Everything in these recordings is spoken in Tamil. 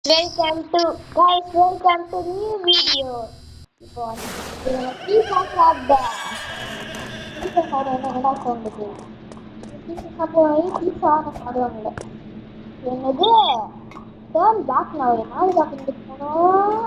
Welcome to new video. இப்போ பீஸா சாப்பிட பீஸா சாப்பிட என்னடா தோணுது? பீஸா சாப்பிடுவாங்க பீஸா சாப்பிடுவாங்கல்ல என்னது டேர்ன் பேக் நான் ஒரு நாள் சாப்பிட்டு போனோம்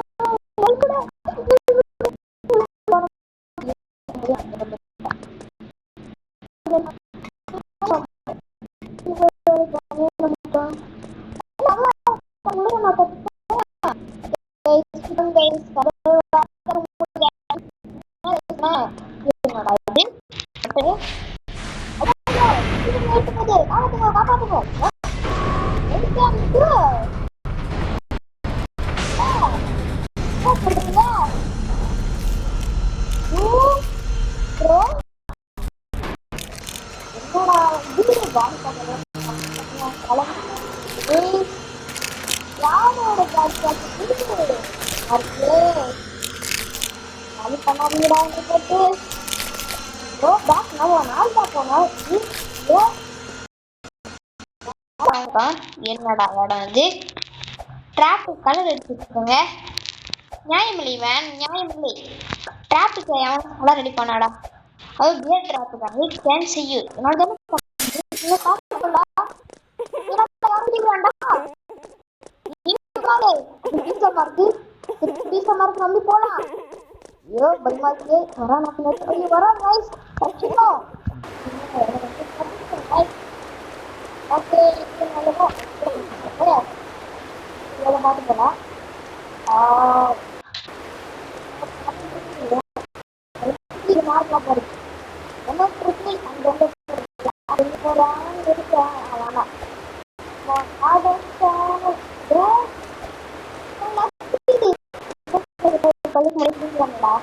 யாரோட அது பண்ணாதீங்கடா போட்டு பேக் நான் நாள் தான் போனோம் என்னடா இடம் இது டிராபிக் கலர் எடுத்துக்கோங்க நியாயமில்லை வேன் நியாயமில்லை டிராபிக் கலர் ரெடி பண்ணாடா அது கியர் டிராபிக் அது கேன் செய்யும் என்னோட நம்பி போலாம் ஐயோ பயமா இருக்கு வரோம் கைஸ் கச்சிக்கணும் ஓகே நல்லதோ இவ்வளோ பார்த்து போலாம் மார்க்லாம் போடுது என்ன பிரச்சனை அங்கே போகலான்னு இருக்கேன் வேணாம் முடிச்சுங்களா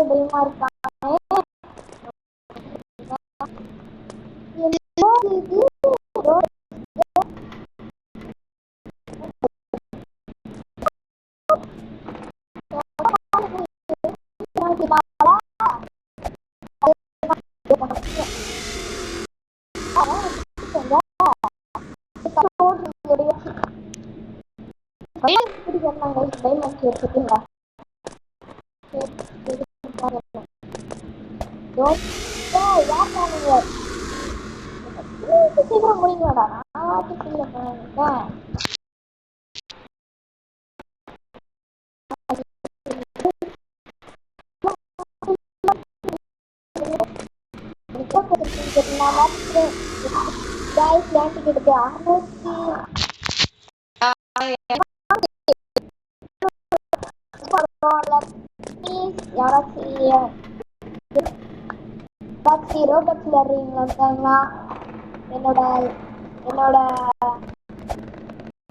பயமா இருக்காங்க சீக்கிரம் முடிங்கடா நான் சீக்கிரம் guys landing எடுத்து 600 யாராச்சும் ரோபோட்ஸ் விளையாடுறீங்களா இருக்காங்களா என்னோட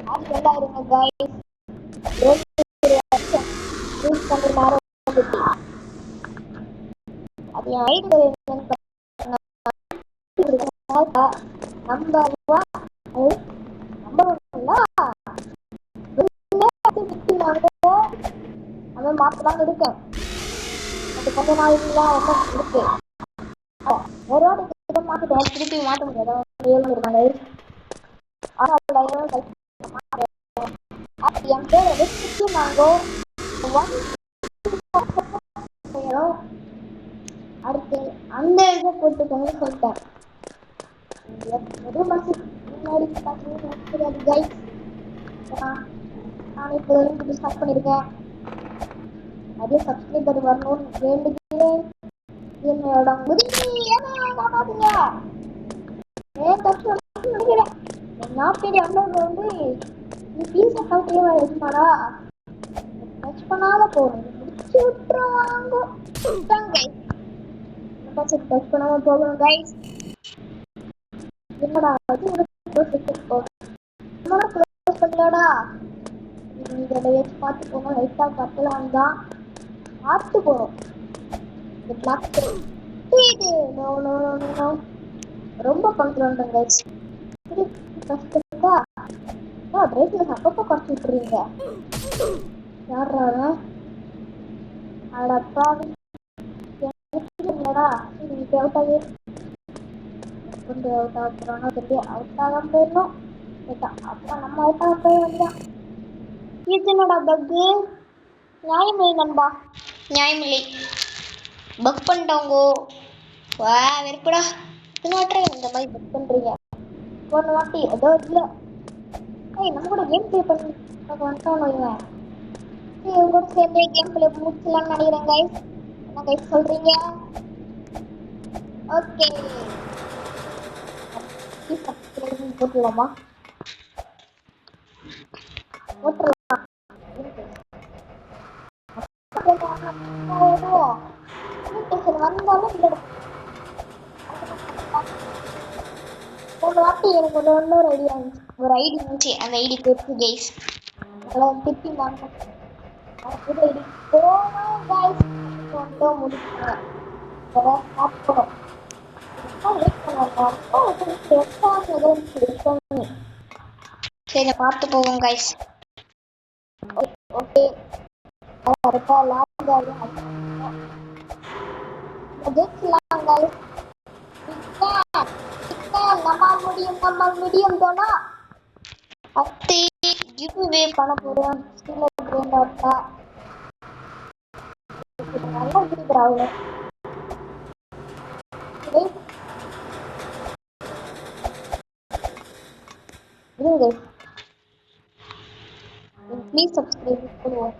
ஆக்சிடென்ட் ஆயிருங்க கைஸ் யூஸ் பண்ணி நேரம் அது என் ஐடி அவன் மாத்தலாம் இருக்கேன் அது கொஞ்ச நாள் இருக்கு ஒரு வாட்டி மாத்திட்டேன் திருப்பி மாற்ற முடியாது என் பேர் வெற்றிக்கு நாங்கோ அடுத்து அந்த இதை போட்டுக்கோங்க சொல்லிட்டேன் முன்னாடி கைஸ் நான் இப்போ ஸ்டார்ட் பண்ணியிருக்கேன் அதே சப்ஸ்கிரைபர் வரணும்னு வேண்டுகிறேன் என்னோட காப்பாத்துங்க என்ன பெரிய அண்ணன் வந்து நீ பீஸை சாப்பிட்டே வச்சுமாடா டச் பண்ணாத போறேன் முடிச்சு விட்டுருவாங்க டச் பண்ணாம போகணும் கைஸ் என்னடா பண்ணலடா இதில் வச்சு பார்த்து போனோம் லைட்டாக பத்தலாம் தான் பார்த்து போகிறோம் நோ நோ நோ நோ ரொம்ப பக்கத்துல வந்துட்டேன் கைஸ். கஷ்டப்பட்டா பிரேக்ல அப்பப்போ குறைச்சி விட்டுறீங்க. யாரா அடப்பா இல்லடா இன்னைக்கு அவுட் ஆகி கொஞ்சம் அவுட் ஆகுறோம்னா சொல்லி அவுட் ஆகாம போயிடணும். அப்பா நம்ம அவுட் ஆக போய் வந்தான். இது என்னடா பக்கு? நியாயமில்லை நண்பா, நியாயமில்லை. பக் பண்ணிட்டோங்கோ. வா வெறுப்புடா. இன்னொரு இந்த மாதிரி பக் பண்றீங்க. ஒரு வாட்டி ஏதோ இல்லை. நம்ம கூட கேம் ப்ளே பண்ணி வந்துட்டோம். இவங்க கூட சேர்ந்து கேம் ப்ளே முடிச்சலாம்னு நினைக்கிறேன் கைஸ். என்ன கைஸ் சொல்றீங்க? ஓகே போட்டுடலாமா? போட்டுடலாம். வந்தாலும் ஒரு வாட்டி எனக்கு இன்னொரு ஐடியா இருந்துச்சு. ஒரு ஐடி இருந்துச்சு. அந்த ஐடி போட்டு கைஸ் திட்டி வாங்க ஐடி போனோம் கைஸ். முடிச்சுட்டேன். சரி பார்த்து போவோம் கைஸ். ஓகே நம்ம முடியும் தானா? அத்தி கிவ்வே பண்ண போறோம். நல்லா இருக்கிறாங்க. ப்ளீஸ் சப்ஸ்கிரைப் பண்ணுவோம்.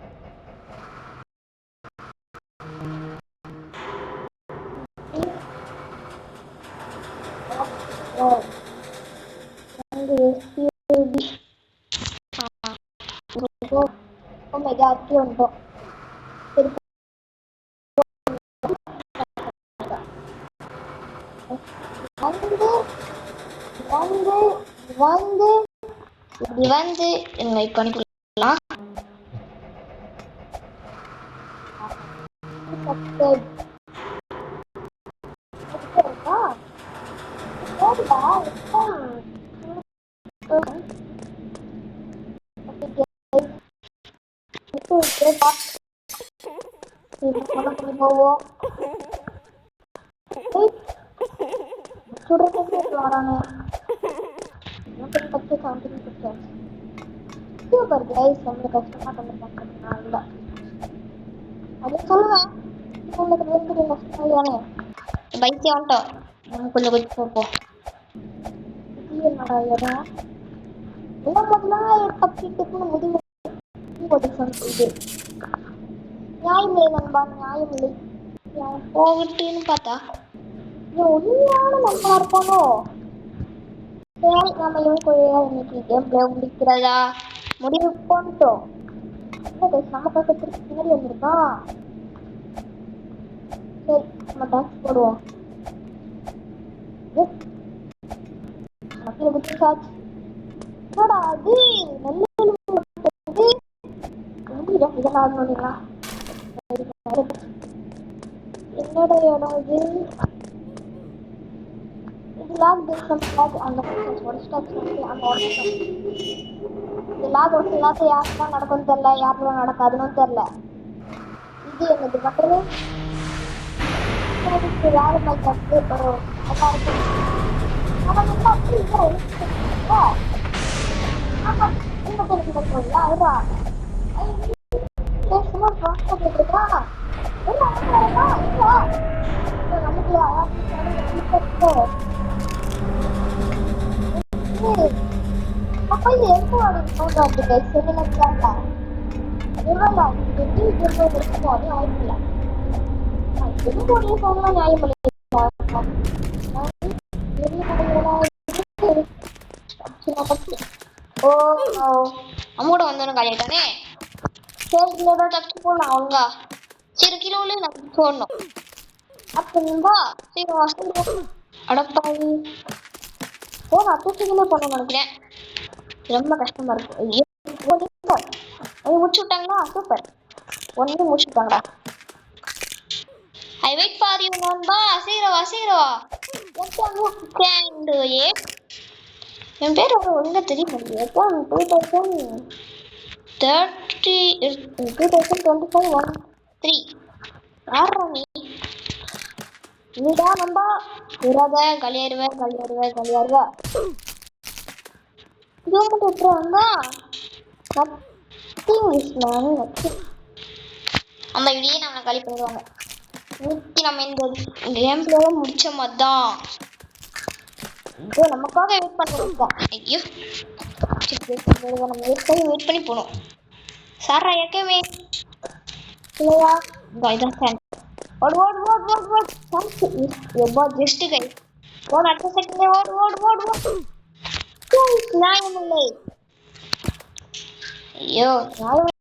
வந்து இன்வைட் பண்ணிக்கலாம். போவோம். வரானே சூப்பர் கைஸ். ரொம்ப கஷ்டமா பண்ண அது சொல்லுவேன். உங்களுக்கு வேண்டிய கஷ்டமானே பைக்கே வந்துட்டோம். நம்ம கொஞ்சம் கொஞ்சம் போப்போம். என்னடா இடம் எல்லாம் முதல்ல தப்பிட்டு முடிவு இது நியாயமில்லை நண்பா, நியாயமில்லை. போகட்டுன்னு பார்த்தா உண்மையான நண்பா இருப்பானோ? சரி நம்ம இன்னைக்கு கேம் பிளே முடிக்கிறதா முடிவு பண்ணிட்டோம். நம்ம பக்கத்துக்கு பின்னாடி வந்திருக்கா. சரி நம்ம டாக்ஸ் போடுவோம். என்னடா அது இதெல்லாம் என்னோட இடம் இது? இது லாக் அந்த லாக் ஒரு சில யாருக்கெல்லாம் நடக்கும்னு தெரியல, யாருக்கெல்லாம் நடக்காதுன்னு தெரியல. இது என்னது மட்டும் யாரு மாதிரி அம்மோட வந்தோன்னு காலிட்டானே. சரி இதோட தச்சு போடலாம் அவங்க. சரி கிலோல நம்ம போடணும் அப்படின்பா. சரி அடப்பாவி நான் தூக்கிங்களே போன நினைக்கிறேன். ரொம்ப கஷ்டமா இருக்கு. முடிச்சு விட்டாங்களா? சூப்பர். ஒன்னு முடிச்சுட்டாங்கடா. ஐ வெயிட் ஃபார் you நண்பா சீக்கிரம் வா சீக்கிரம் வா what you can do it என் பேர் ஒழுங்கா தெரிய மாட்டேங்குது 2025 யாரா நீடா நண்பா இராத கலியாருவ இது மட்டும் எப்படி வந்தா நத்திங் இஸ் மேன் அந்த இடையே நம்மளை காலி பண்ணிடுவாங்க இன்னைக்கு நம்ம இந்த கேம் பிளேல முடிச்ச மாதிரி தான் நமக்காக வெயிட் பண்ணிருக்கோம் ஐயோ நம்ம வெயிட் பண்ணி போனோம் சாரா ஏற்கனவே இல்லையா இதான் ஃபேன் ஓடு ஓடு ஓடு ஓடு ஓடு எவ்வளோ ஜஸ்ட் கை ஓடு அடுத்த செகண்டே ஓடு ஓடு ஓடு ஓடு நியாயம் இல்லை ஐயோ நியாயம்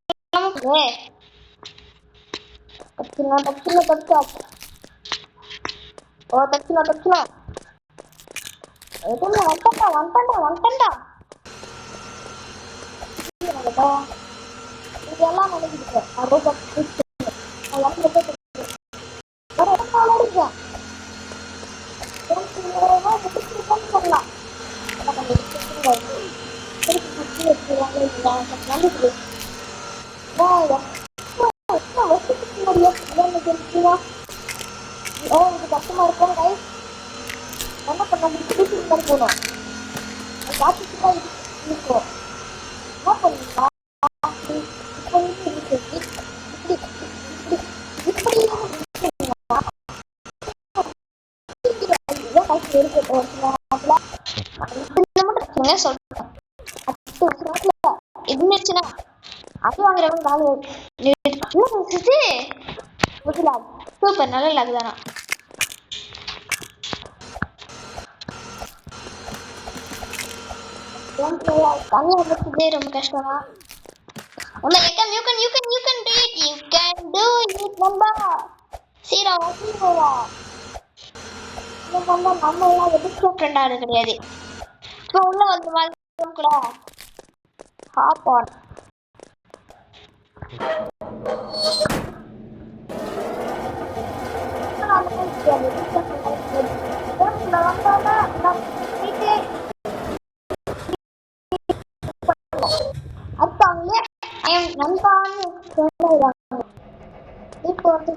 தப்பினா ஓ தப்பினா வந்துட்டா இதெல்லாம் நினைக்கிட்டு கஷ்டமா இருக்கும் என்ன பண்ண போனோம் இருக்கும் என்ன பண்ணா இருந்துச்சுன்னா அது வாங்குறவங்க சூப்பர் நல்ல லாக் தானா ரொம்ப கஷ்டமா உள்ள you can do it நண்பா சீரா சீரா நம்ம எல்லாம் எதுக்கு ஃப்ரெண்டா கிடையாது இப்போ உள்ள வந்து வாழ்க்கை ஹாப் ஆன் அத்தாங்களே நண்பான்னு சொல்லுவாங்க இப்போ வந்து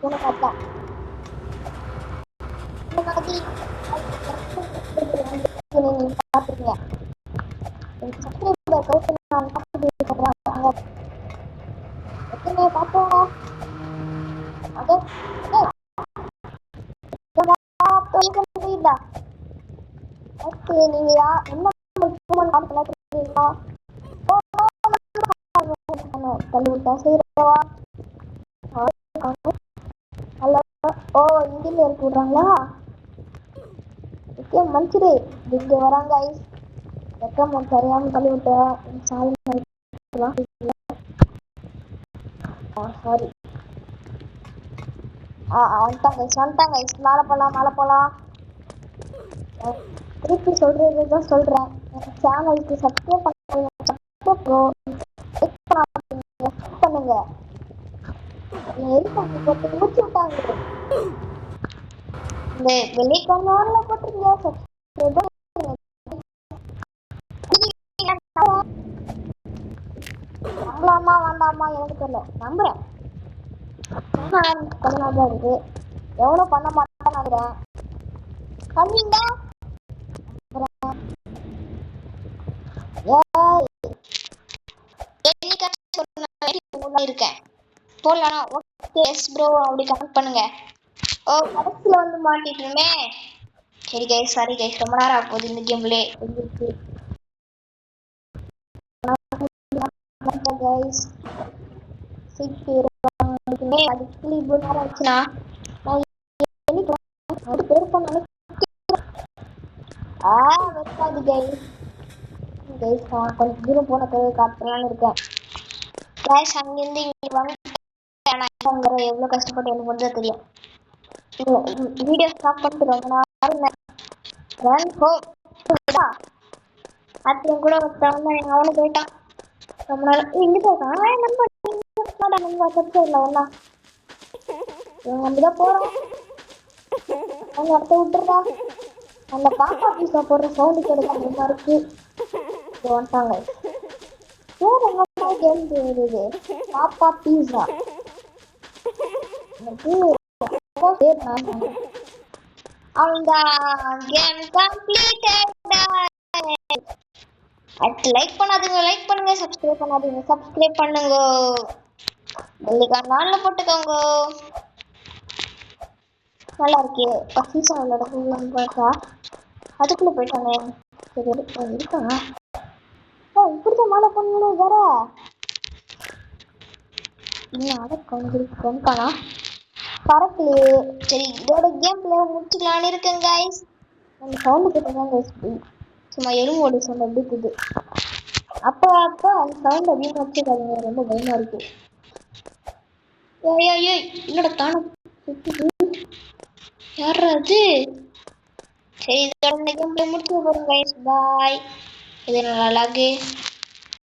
உனக்கு அப்பா பார்த்துருக்கீங்க பார்த்தோம் அது நீங்க என்ன ஓ இந்தியில இருக்கு விடுறாங்களா மனுஷரு இங்க வராங்க சரியாம தள்ளி விட்டேன் சாரி வந்துட்டாங்க மேல போலாம் திருப்பி சொல்றதுதான் சொல்றேன் சேனலுக்கு சப்ஸ்கிரைப் பண்ணுங்க முடிச்சு விட்டாங்க இந்த வெளிக்கொண்டால போட்டுருங்க நம்பலாமா வேண்டாமா எனக்கு தெரியல நம்புறேன் பண்ணாதான் இருக்கு எவ்வளவு பண்ண மாட்டேன்னு நினைக்கிறேன் பண்ணுவீங்க இருக்கேன் போடலாம் ஓகே ப்ரோ அப்படி கமெண்ட் பண்ணுங்க ஓ கடைசியில் வந்து மாட்டிட்டுமே சரி கைஸ் சாரி கைஸ் ரொம்ப நேரம் ஆக போகுது இந்த கேம்லே கைஸ் அதுக்கு இவ்வளோ நேரம் ஆச்சுன்னா பேர் பண்ணாலும் வெட்டாது கைஸ் கைஸ் நான் கொஞ்சம் தூரம் போன பிறகு காட்டலான்னு இருக்கேன் கைஸ் அங்கிருந்து இங்கே வந்து எவ்வளோ கஷ்டப்பட்டு எனக்கு மட்டும் தெரியும் வீடியோ ஸ்டாப் பண்ணிட்டு ரொம்ப நேரம் ரன் ஹோம் அத்தையும் கூட ஒருத்தவங்க அவனு போயிட்டான் ரொம்ப நேரம் எங்கிட்ட இருக்கான் நம்ம சப்ஸ்கிரைப் இல்லை ஒன்றா நம்பிதான் போறோம். அந்த இடத்த விட்டுறா. அந்த பாப்பா பீஸா போடுற சவுண்டு கிடைக்கும் அந்த இருக்கு. வந்துட்டாங்க. பேர் என்ன கேம் தெரியுது? பாப்பா பீஸா. அவங்க கேம் கம்ப்ளீட்டட். அடுத்து லைக் பண்ணுங்க சப்ஸ்கிரைப் பண்ணுங்க பெல்லைக்கான நாளில் போட்டுக்கோங்க. நல்லா இருக்கே பீஸா விளையாட பார்த்தா அதுக்குள்ள போயிட்டாங்க. சரி இருக்காங்க. இப்படிதான் மாலை பண்ணணும் வேற. இன்னும் அதை கொண்டுக்கானா பறக்கு. சரி இதோட கேம் பிளே முடிச்சுக்கலான்னு இருக்கேன் கைஸ். அந்த சவுண்டு கேட்டதான் கைஸ் சும்மா எலும்போட சவுண்ட் அப்படி இருக்குது. அப்போ அந்த சவுண்ட் அதிகமாக வச்சுக்காதீங்க, ரொம்ப பயமா இருக்கு. ஏய் என்னோட தானம் யாரா அது? சரி இதோட இந்த கேம் பிளே முடிச்சு போறோம் கைஸ். பாய். இது நல்லா